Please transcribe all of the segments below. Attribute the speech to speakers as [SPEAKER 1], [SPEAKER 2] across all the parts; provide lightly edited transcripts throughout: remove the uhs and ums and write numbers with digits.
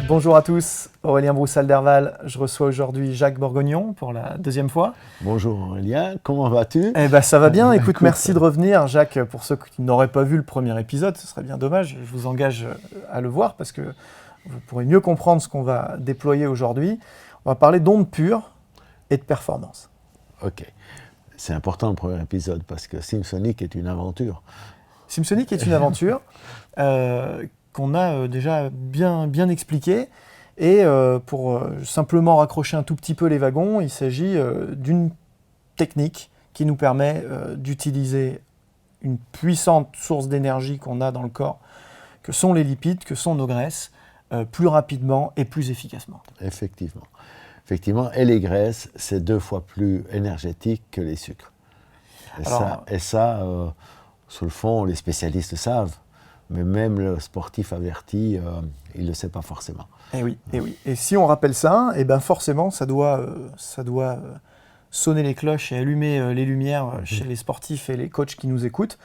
[SPEAKER 1] Bonjour à tous, Aurélien Broussal-Derval. Je reçois aujourd'hui Jacques Borgognon pour la deuxième fois.
[SPEAKER 2] Bonjour Aurélien, comment vas-tu?
[SPEAKER 1] Eh ben, ça va bien. Écoute, merci de revenir. Jacques, pour ceux qui n'auraient pas vu le premier épisode, ce serait bien dommage. Je vous engage à le voir parce que vous pourrez mieux comprendre ce qu'on va déployer aujourd'hui. On va parler d'ondes pures et de performance.
[SPEAKER 2] Ok, c'est important le premier épisode parce que Simsonic est une aventure.
[SPEAKER 1] Simsonic est une aventure qu'on a déjà bien expliquée. Et pour simplement raccrocher un tout petit peu les wagons, il s'agit d'une technique qui nous permet d'utiliser une puissante source d'énergie qu'on a dans le corps, que sont les lipides, que sont nos graisses, plus rapidement et plus efficacement.
[SPEAKER 2] Effectivement. Et les graisses, c'est 2 fois plus énergétique que les sucres. Et ça, sur le fond, les spécialistes savent. Mais même le sportif averti, il ne le sait pas forcément.
[SPEAKER 1] Eh oui. Et si on rappelle ça, eh ben forcément, ça doit sonner les cloches et allumer les lumières chez les sportifs et les coachs qui nous écoutent.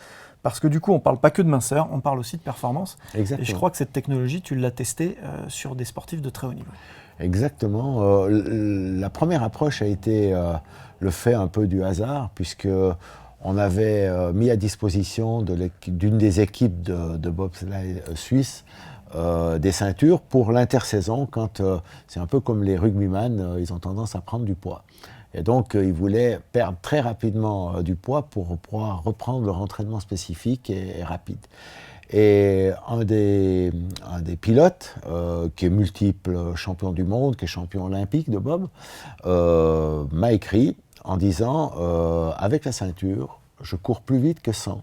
[SPEAKER 1] Parce que du coup, on ne parle pas que de minceur, on parle aussi de performance.
[SPEAKER 2] Exactement.
[SPEAKER 1] Et je crois que cette technologie, tu l'as testée sur des sportifs de très haut niveau.
[SPEAKER 2] Exactement. La première approche a été le fait un peu du hasard, puisque on avait mis à disposition d'une des équipes de bobsleigh suisse des ceintures pour l'intersaison, quand c'est un peu comme les rugbyman, ils ont tendance à prendre du poids. Et donc, ils voulaient perdre très rapidement du poids pour pouvoir reprendre leur entraînement spécifique et rapide. Et un des pilotes, qui est multiple champion du monde, qui est champion olympique de bob, m'a écrit en disant avec la ceinture, je cours plus vite que 100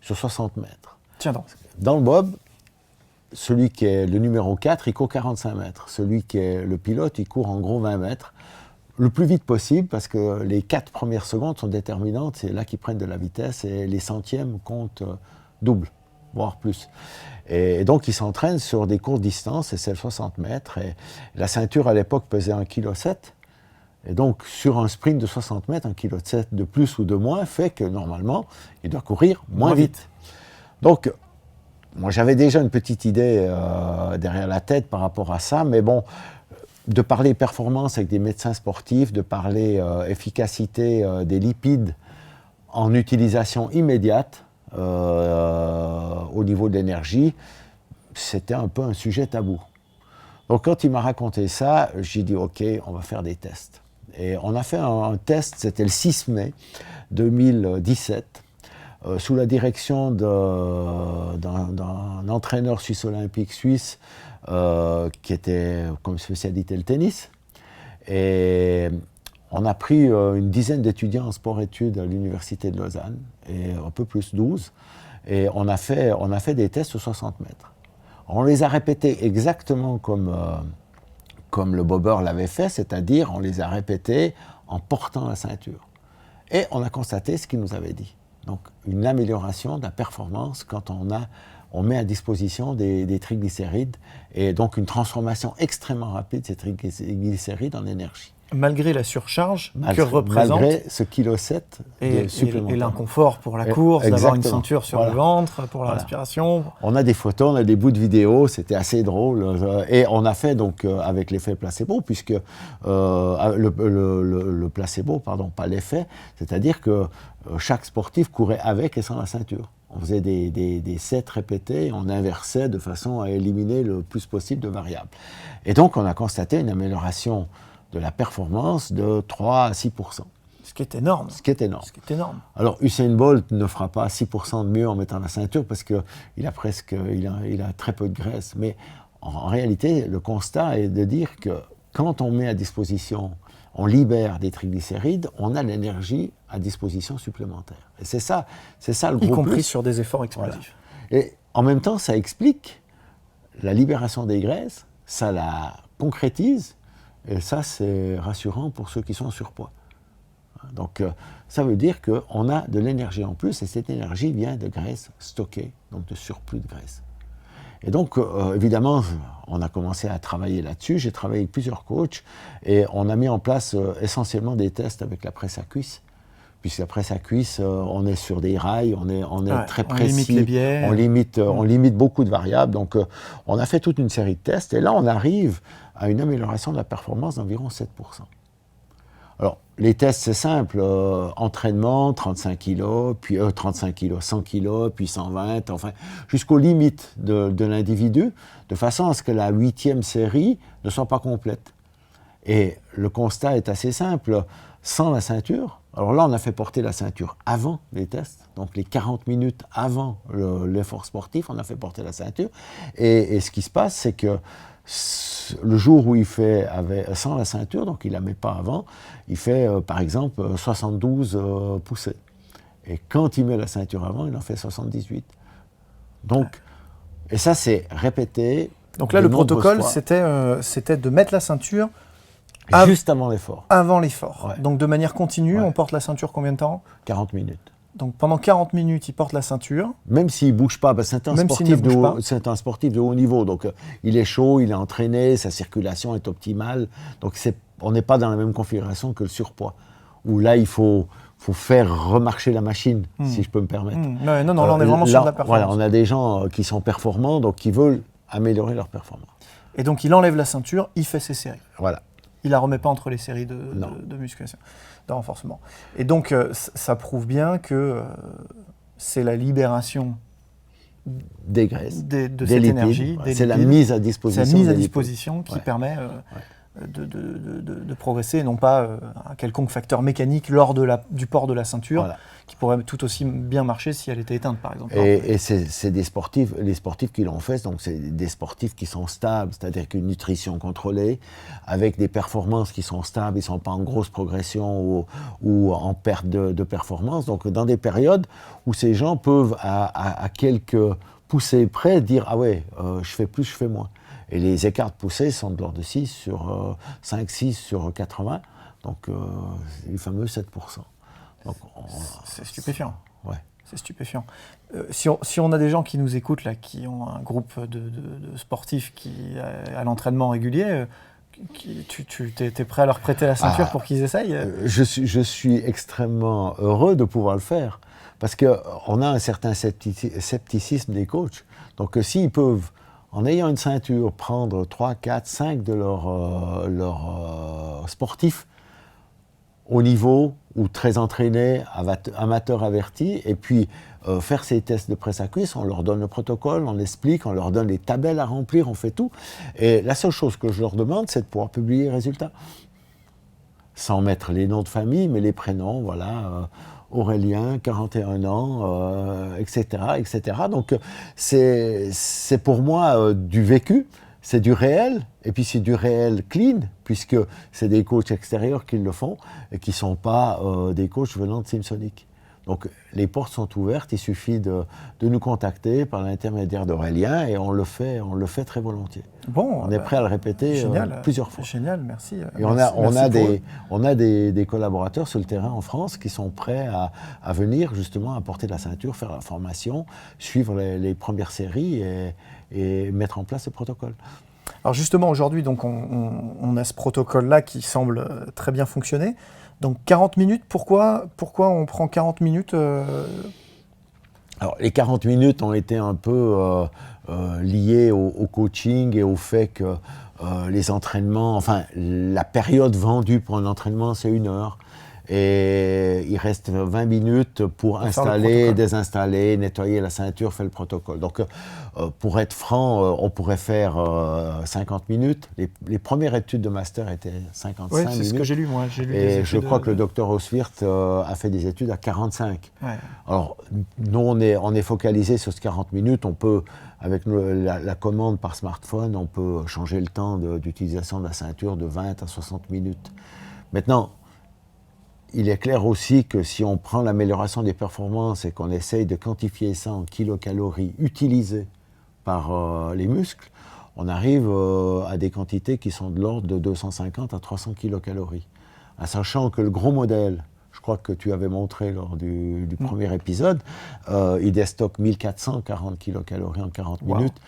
[SPEAKER 2] sur 60 mètres.
[SPEAKER 1] Tiens donc.
[SPEAKER 2] Dans le bob, celui qui est le numéro 4, il court 45 mètres. Celui qui est le pilote, il court en gros 20 mètres. Le plus vite possible, parce que les 4 premières secondes sont déterminantes, c'est là qu'ils prennent de la vitesse et les centièmes comptent double, voire plus. Et donc, ils s'entraînent sur des courtes distances, et c'est le 60 mètres. Et la ceinture, à l'époque, pesait 1,7 kg. Et donc, sur un sprint de 60 mètres, 1,7 kg de plus ou de moins fait que, normalement, il doit courir moins vite. Donc, moi, j'avais déjà une petite idée derrière la tête par rapport à ça, mais bon, de parler performance avec des médecins sportifs, de parler efficacité des lipides en utilisation immédiate au niveau de l'énergie, c'était un peu un sujet tabou. Donc, quand il m'a raconté ça, j'ai dit, OK, on va faire des tests. Et on a fait un test, c'était le 6 mai 2017, sous la direction d'un entraîneur suisse-olympique suisse qui était comme spécialité le tennis. Et on a pris une dizaine d'étudiants en sport-études à l'université de Lausanne, et un peu plus 12, et on a fait des tests sur 60 mètres. On les a répétés exactement comme le bobeur l'avait fait, c'est-à-dire on les a répétés en portant la ceinture. Et on a constaté ce qu'il nous avait dit. Donc une amélioration de la performance quand on met à disposition des triglycérides, et donc une transformation extrêmement rapide de ces triglycérides en énergie.
[SPEAKER 1] Malgré la surcharge que représente.
[SPEAKER 2] Malgré ce kilo 7 supplémentaire.
[SPEAKER 1] Et l'inconfort pour la course, d'avoir une ceinture sur le ventre, pour la respiration.
[SPEAKER 2] On a des photos, on a des bouts de vidéos, c'était assez drôle. Et on a fait donc avec l'effet placebo, puisque le placebo, pardon, pas l'effet, c'est-à-dire que chaque sportif courait avec et sans la ceinture. On faisait des sets répétés, on inversait de façon à éliminer le plus possible de variables. Et donc on a constaté une amélioration de la performance de 3 à 6%.
[SPEAKER 1] Ce qui est énorme.
[SPEAKER 2] Alors Usain Bolt ne fera pas 6% de mieux en mettant la ceinture parce qu'il a très peu de graisse. Mais en réalité, le constat est de dire que quand on met à disposition, on libère des triglycérides, on a l'énergie à disposition supplémentaire. Et c'est ça le gros plus.
[SPEAKER 1] Y compris sur des efforts explosifs.
[SPEAKER 2] Voilà. Et en même temps, ça explique la libération des graisses, ça la concrétise. Et ça, c'est rassurant pour ceux qui sont en surpoids. Donc, ça veut dire qu'on a de l'énergie en plus, et cette énergie vient de graisse stockée, donc de surplus de graisse. Et donc, évidemment, on a commencé à travailler là-dessus. J'ai travaillé avec plusieurs coachs, et on a mis en place essentiellement des tests avec la presse à cuisse, puisque après sa cuisse, on est sur des rails, on est très précis.
[SPEAKER 1] On limite les biais.
[SPEAKER 2] On limite beaucoup de variables. Donc, on a fait toute une série de tests. Et là, on arrive à une amélioration de la performance d'environ 7%. Alors, les tests, c'est simple. Entraînement, 35 kg, puis 35 kg, 100 kg, puis 120, enfin, jusqu'aux limites de l'individu, de façon à ce que la 8e série ne soit pas complète. Et le constat est assez simple. Sans la ceinture, alors là, on a fait porter la ceinture avant les tests, donc les 40 minutes avant l'effort sportif, on a fait porter la ceinture. Et ce qui se passe, c'est que le jour où il fait sans la ceinture, donc il ne la met pas avant, il fait par exemple 72 poussées. Et quand il met la ceinture avant, il en fait 78. Donc, et ça, c'est répété.
[SPEAKER 1] Donc là, le protocole, c'était de mettre la ceinture
[SPEAKER 2] juste avant l'effort.
[SPEAKER 1] Avant l'effort.
[SPEAKER 2] Ouais.
[SPEAKER 1] Donc de manière continue,
[SPEAKER 2] ouais.
[SPEAKER 1] On porte la ceinture combien de temps ?
[SPEAKER 2] 40 minutes.
[SPEAKER 1] Donc pendant 40 minutes, il porte la ceinture.
[SPEAKER 2] Même s'il ne bouge pas, parce que c'est un sportif de haut niveau. Donc il est chaud, il est entraîné, sa circulation est optimale. Donc on n'est pas dans la même configuration que le surpoids. Où là, il faut faire remarcher la machine, si je peux me permettre.
[SPEAKER 1] Ouais, non, là on est vraiment sur de la performance.
[SPEAKER 2] Voilà, on a des gens qui sont performants, donc qui veulent améliorer leur performance.
[SPEAKER 1] Et donc il enlève la ceinture, il fait ses séries.
[SPEAKER 2] Voilà.
[SPEAKER 1] Il ne la remet pas entre les séries de musculation, de renforcement. Et donc, ça prouve bien que c'est la libération
[SPEAKER 2] des graisses,
[SPEAKER 1] de
[SPEAKER 2] des
[SPEAKER 1] cette
[SPEAKER 2] lipides,
[SPEAKER 1] énergie.
[SPEAKER 2] C'est la mise à disposition.
[SPEAKER 1] C'est la mise à disposition qui permet de progresser, et non pas un quelconque facteur mécanique lors du port de la ceinture, qui pourrait tout aussi bien marcher si elle était éteinte, par exemple.
[SPEAKER 2] Et c'est les sportifs qui l'ont fait, donc c'est des sportifs qui sont stables, c'est-à-dire qu'une nutrition contrôlée, avec des performances qui sont stables, ils ne sont pas en grosse progression ou en perte de performance. Donc dans des périodes où ces gens peuvent, à quelques poussées près, dire « Ah ouais, je fais plus, je fais moins ». Et les écarts de poussée sont de l'ordre de 6 sur 5, 6 sur 80, donc les fameux 7%.
[SPEAKER 1] C'est stupéfiant.
[SPEAKER 2] Ouais.
[SPEAKER 1] C'est stupéfiant. Si on a des gens qui nous écoutent, là, qui ont un groupe de sportifs qui à l'entraînement régulier, tu es prêt à leur prêter la ceinture pour qu'ils essayent ?
[SPEAKER 2] Je suis extrêmement heureux de pouvoir le faire, parce qu'on a un certain scepticisme des coachs. Donc s'ils peuvent, en ayant une ceinture, prendre 3, 4, 5 de leurs sportifs au niveau ou très entraînés, amateurs avertis, et puis faire ces tests de presse à cuisse, on leur donne le protocole, on l'explique, on leur donne les tabelles à remplir, on fait tout. Et la seule chose que je leur demande, c'est de pouvoir publier les résultats. Sans mettre les noms de famille, mais les prénoms, voilà, Aurélien, 41 ans, etc., etc. Donc c'est pour moi du vécu. C'est du réel, et puis c'est du réel clean, puisque c'est des coachs extérieurs qui le font, et qui ne sont pas des coachs venant de Simsonic. Donc les portes sont ouvertes, il suffit de nous contacter par l'intermédiaire d'Aurélien, et on le fait très volontiers.
[SPEAKER 1] Bon,
[SPEAKER 2] on est prêt à le répéter plusieurs fois.
[SPEAKER 1] Génial, merci.
[SPEAKER 2] Et on a des collaborateurs sur le terrain en France qui sont prêts à venir justement apporter la ceinture, faire la formation, suivre les premières séries et mettre en place ce protocole.
[SPEAKER 1] Alors justement, aujourd'hui, donc on a ce protocole-là qui semble très bien fonctionner. Donc 40 minutes, pourquoi on prend 40 minutes
[SPEAKER 2] Alors les 40 minutes ont été un peu liées au coaching et au fait que les entraînements, enfin la période vendue pour un entraînement, c'est 1 heure. Et il reste 20 minutes pour installer, désinstaller, nettoyer la ceinture, faire le protocole. Donc, pour être franc, on pourrait faire 50 minutes. Les premières études de master étaient 55 minutes.
[SPEAKER 1] Oui, c'est ce que j'ai lu, moi.
[SPEAKER 2] Et je crois que le docteur Oswirt a fait des études à 45.
[SPEAKER 1] Ouais.
[SPEAKER 2] Alors, nous, on est focalisé sur ce 40 minutes. On peut, avec la commande par smartphone, on peut changer le temps d'utilisation de la ceinture de 20 à 60 minutes. Maintenant, il est clair aussi que si on prend l'amélioration des performances et qu'on essaye de quantifier ça en kilocalories utilisées par les muscles, on arrive à des quantités qui sont de l'ordre de 250 à 300 kilocalories. En sachant que le gros modèle, je crois que tu avais montré lors du premier épisode, il déstocke 1440 kilocalories en 40 minutes.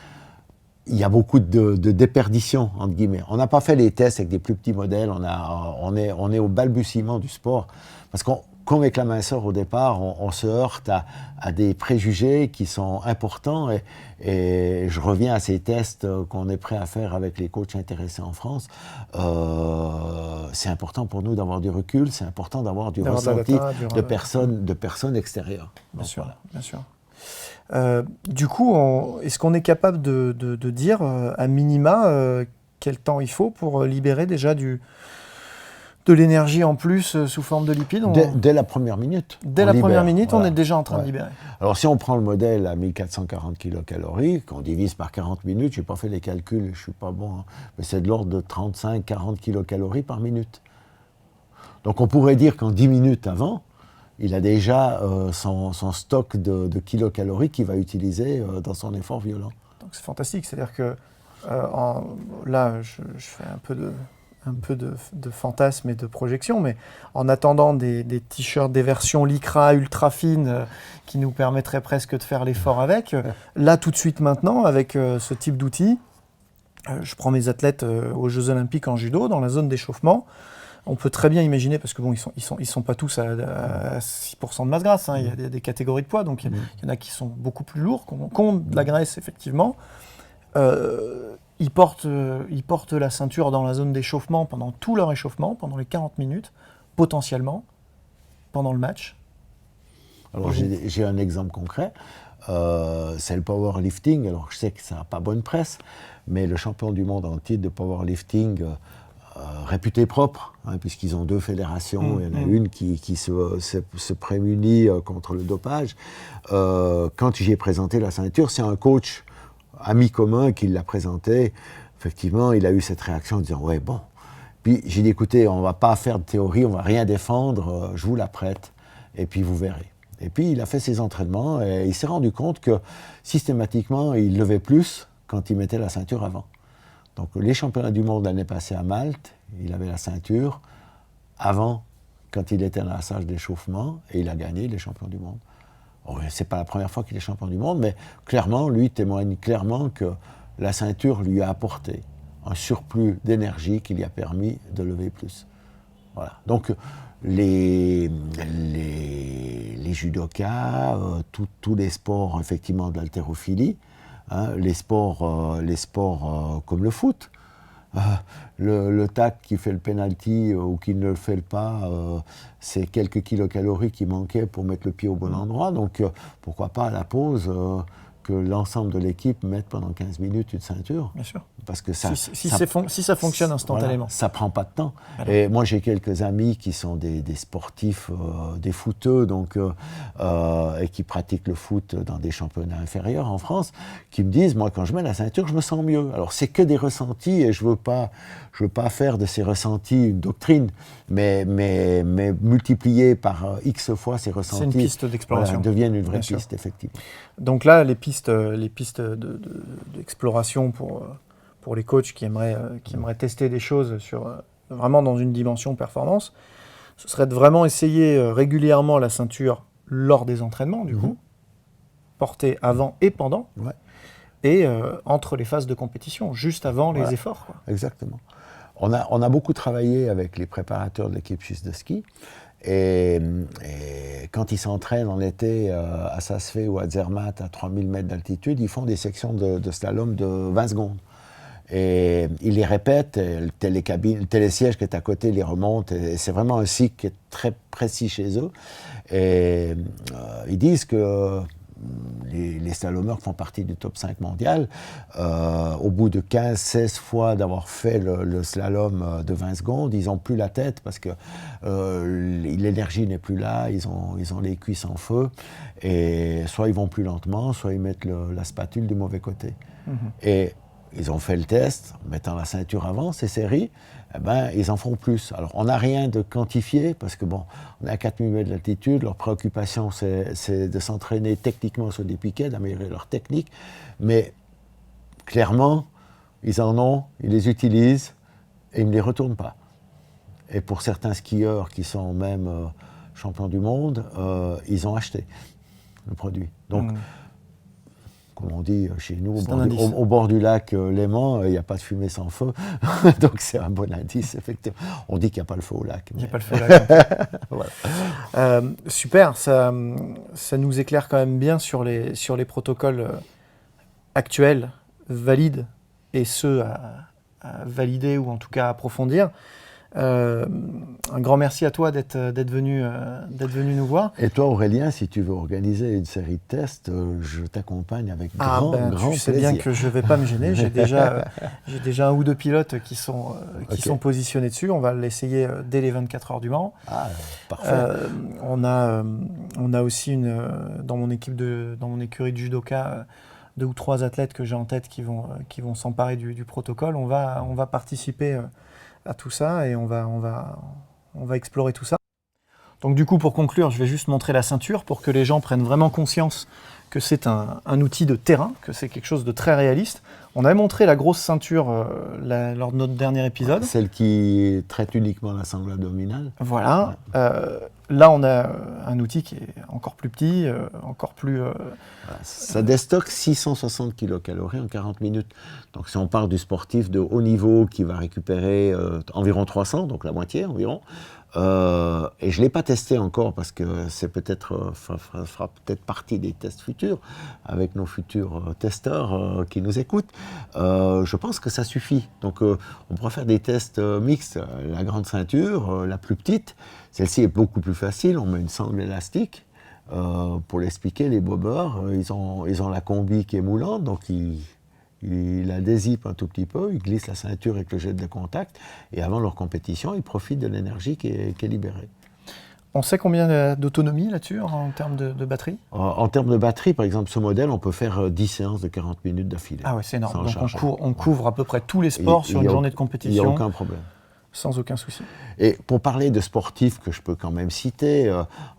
[SPEAKER 2] Il y a beaucoup de déperdition, entre guillemets. On n'a pas fait les tests avec des plus petits modèles, on est au balbutiement du sport. Parce qu'on comme avec la minceur au départ, on se heurte à des préjugés qui sont importants et je reviens à ces tests qu'on est prêt à faire avec les coachs intéressés en France. C'est important pour nous d'avoir du recul, c'est important d'avoir du ressenti de personnes extérieures.
[SPEAKER 1] Bien sûr, voilà. Bien sûr. Du coup, est-ce qu'on est capable de dire à minima quel temps il faut pour libérer déjà de l'énergie en plus sous forme de lipides?
[SPEAKER 2] Dès la première minute.
[SPEAKER 1] Dès la première minute, on est déjà en train de libérer.
[SPEAKER 2] Alors si on prend le modèle à 1440 kcal, qu'on divise par 40 minutes, je n'ai pas fait les calculs, je ne suis pas bon, hein, mais c'est de l'ordre de 35-40 kcal par minute. Donc on pourrait dire qu'en 10 minutes avant, il a déjà son stock de kilocalories qu'il va utiliser dans son effort violent.
[SPEAKER 1] Donc c'est fantastique, c'est-à-dire que là, je fais un peu de fantasme et de projection, mais en attendant des t-shirts, des versions Lycra ultra fines qui nous permettraient presque de faire l'effort avec, là tout de suite maintenant, avec ce type d'outils, je prends mes athlètes aux Jeux Olympiques en judo, dans la zone d'échauffement. On peut très bien imaginer, parce que bon, ils sont pas tous à 6% de masse grasse, hein, il y a des catégories de poids, donc il y en a qui sont beaucoup plus lourds, qui ont de la graisse effectivement. Ils portent la ceinture dans la zone d'échauffement pendant tout leur échauffement, pendant les 40 minutes, potentiellement, pendant le match.
[SPEAKER 2] Alors j'ai un exemple concret, c'est le powerlifting. Alors je sais que ça n'a pas bonne presse, mais le champion du monde en titre de powerlifting, réputé propre, hein, puisqu'ils ont 2 fédérations, il y en a une qui se prémunit contre le dopage. Quand j'y ai présenté la ceinture, c'est un coach ami commun qui l'a présenté. Effectivement, il a eu cette réaction en disant « ouais, bon ». Puis j'ai dit « écoutez, on ne va pas faire de théorie, on ne va rien défendre, je vous la prête, et puis vous verrez ». Et puis il a fait ses entraînements et il s'est rendu compte que systématiquement, il levait plus quand il mettait la ceinture avant. Donc les championnats du monde l'année passée à Malte, il avait la ceinture avant, quand il était dans la salle d'échauffement, et il a gagné les champions du monde. Ce n'est pas la première fois qu'il est champion du monde, mais clairement, lui témoigne clairement que la ceinture lui a apporté un surplus d'énergie qui lui a permis de lever plus. Voilà. Donc les judokas, tous les sports effectivement de l'haltérophilie, hein, les sports comme le foot, le tac qui fait le penalty ou qui ne le fait pas, c'est quelques kilocalories qui manquaient pour mettre le pied au bon endroit. Donc pourquoi pas à la pause que l'ensemble de l'équipe mette pendant 15 minutes une ceinture.
[SPEAKER 1] Bien sûr.
[SPEAKER 2] Parce que ça,
[SPEAKER 1] si ça fonctionne instantanément.
[SPEAKER 2] Voilà, ça ne prend pas de temps. Voilà. Et moi, j'ai quelques amis qui sont des sportifs, des footeux, donc, et qui pratiquent le foot dans des championnats inférieurs en France, qui me disent, moi, quand je mets la ceinture, je me sens mieux. Alors, c'est que des ressentis, et je veux pas faire de ces ressentis une doctrine, mais multiplier par X fois ces ressentis.
[SPEAKER 1] C'est une piste d'exploration.
[SPEAKER 2] Voilà, deviennent une vraie piste, effectivement.
[SPEAKER 1] Donc là, les pistes d'exploration pour les coachs qui aimeraient tester des choses vraiment dans une dimension performance, ce serait de vraiment essayer régulièrement la ceinture lors des entraînements, du coup, porter avant et pendant, et entre les phases de compétition, juste avant les efforts. Quoi.
[SPEAKER 2] Exactement. On a beaucoup travaillé avec les préparateurs de l'équipe suisse de ski, et quand ils s'entraînent en été à Saas-Fee ou à Zermatt à 3000 mètres d'altitude, ils font des sections de slalom de 20 secondes. Et ils les répètent, le télésiège qui est à côté les remonte, et c'est vraiment un cycle qui est très précis chez eux. Et ils disent que les slalomeurs qui font partie du top 5 mondial, au bout de 15-16 fois d'avoir fait le slalom de 20 secondes, ils n'ont plus la tête parce que l'énergie n'est plus là, ils ont les cuisses en feu, et soit ils vont plus lentement, soit ils mettent la spatule du mauvais côté. Et ils ont fait le test, en mettant la ceinture avant, ces séries, eh ben, ils en font plus. Alors, on n'a rien de quantifié, parce que bon, on est à 4000 mètres d'altitude, leur préoccupation, c'est de s'entraîner techniquement sur des piquets, d'améliorer leur technique, mais clairement, ils en ont, ils les utilisent, et ils ne les retournent pas. Et pour certains skieurs qui sont même champions du monde, ils ont acheté le produit. Donc, comme on dit chez nous,
[SPEAKER 1] C'est un indice.
[SPEAKER 2] au bord du lac Léman, il n'y a pas de fumée sans feu. Donc c'est un bon indice, effectivement. On dit qu'il n'y a pas le feu au lac.
[SPEAKER 1] Il n'y a pas le feu là. Voilà. Super, ça nous éclaire quand même bien sur les protocoles actuels, valides, et ceux à valider ou en tout cas à approfondir. Un grand merci à toi d'être venu nous voir.
[SPEAKER 2] Et toi, Aurélien, si tu veux organiser une série de tests, je t'accompagne avec grand
[SPEAKER 1] tu sais
[SPEAKER 2] plaisir.
[SPEAKER 1] bien que je ne vais pas me gêner. J'ai déjà un ou deux pilotes qui sont positionnés dessus. On va l'essayer dès les 24 heures du Mans.
[SPEAKER 2] Ah, parfait.
[SPEAKER 1] On a aussi dans mon écurie de judoka 2 ou 3 athlètes que j'ai en tête qui vont s'emparer du protocole. On va participer à tout ça et on va explorer tout ça. Donc du coup, pour conclure, je vais juste montrer la ceinture pour que les gens prennent vraiment conscience que c'est un outil de terrain, que c'est quelque chose de très réaliste. On avait montré la grosse ceinture lors de notre dernier épisode.
[SPEAKER 2] Celle qui traite uniquement la sangle abdominale.
[SPEAKER 1] Voilà. Là, on a un outil qui est encore plus petit, encore plus...
[SPEAKER 2] Ça déstocke 660 kilocalories en 40 minutes. Donc si on parle du sportif de haut niveau qui va récupérer environ 300, donc la moitié environ, et je ne l'ai pas testé encore parce que c'est peut-être fera peut-être partie des tests futurs avec nos futurs testeurs qui nous écoutent. Je pense que ça suffit. Donc on pourra faire des tests mixtes. La grande ceinture, la plus petite, celle-ci est beaucoup plus facile. On met une sangle élastique. Pour l'expliquer, les bobeurs, ils ont la combi qui est moulante, donc ils la dézippent un tout petit peu, ils glissent la ceinture avec le jet de contact, et avant leur compétition, ils profitent de l'énergie qui est libérée.
[SPEAKER 1] On sait combien d'autonomie là-dessus en termes de batterie ?
[SPEAKER 2] En termes de batterie, par exemple, ce modèle, on peut faire 10 séances de 40 minutes d'affilée.
[SPEAKER 1] Ah ouais, c'est énorme. Donc on couvre à peu près tous les sports sur une journée de compétition.
[SPEAKER 2] Il n'y a aucun problème.
[SPEAKER 1] Sans aucun souci.
[SPEAKER 2] Et pour parler de sportifs que je peux quand même citer,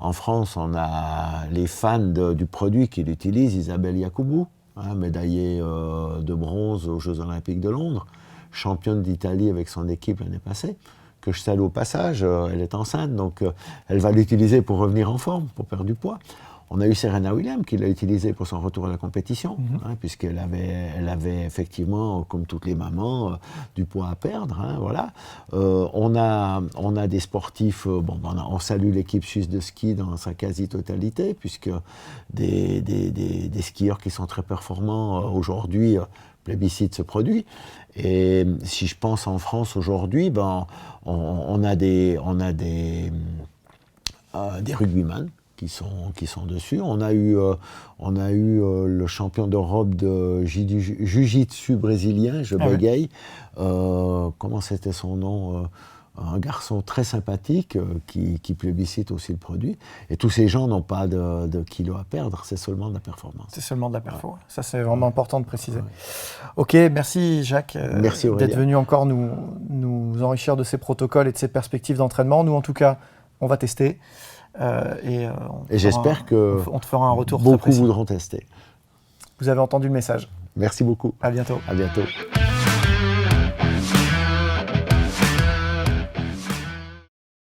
[SPEAKER 2] en France, on a les fans du produit qui l'utilisent, Isabelle Yacoubou, médaillée de bronze aux Jeux Olympiques de Londres, championne d'Italie avec son équipe l'année passée, que je salue au passage, elle est enceinte, donc elle va l'utiliser pour revenir en forme, pour perdre du poids. On a eu Serena Williams qui l'a utilisé pour son retour à la compétition, puisqu'elle avait effectivement, comme toutes les mamans, du poids à perdre. Voilà. On a des sportifs, on salue l'équipe suisse de ski dans sa quasi-totalité, puisque des skieurs qui sont très performants aujourd'hui plébiscitent ce produit. Et si je pense en France aujourd'hui, on a des rugbyman qui sont dessus. On a eu le champion d'Europe de jiu-jitsu brésilien, je bégaye. Comment c'était son nom un garçon très sympathique qui plébiscite aussi le produit. Et tous ces gens n'ont pas de kilos à perdre, c'est seulement de la performance.
[SPEAKER 1] C'est seulement de la performance. Ouais. Ça, c'est vraiment important de préciser. Ouais. Ok, merci Jacques
[SPEAKER 2] merci
[SPEAKER 1] d'être venu encore nous enrichir de ces protocoles et de ces perspectives d'entraînement. Nous, en tout cas, on va tester.
[SPEAKER 2] Et j'espère
[SPEAKER 1] on te fera un retour.
[SPEAKER 2] Beaucoup voudront tester.
[SPEAKER 1] Vous avez entendu le message.
[SPEAKER 2] Merci beaucoup.
[SPEAKER 1] À bientôt.
[SPEAKER 2] À bientôt.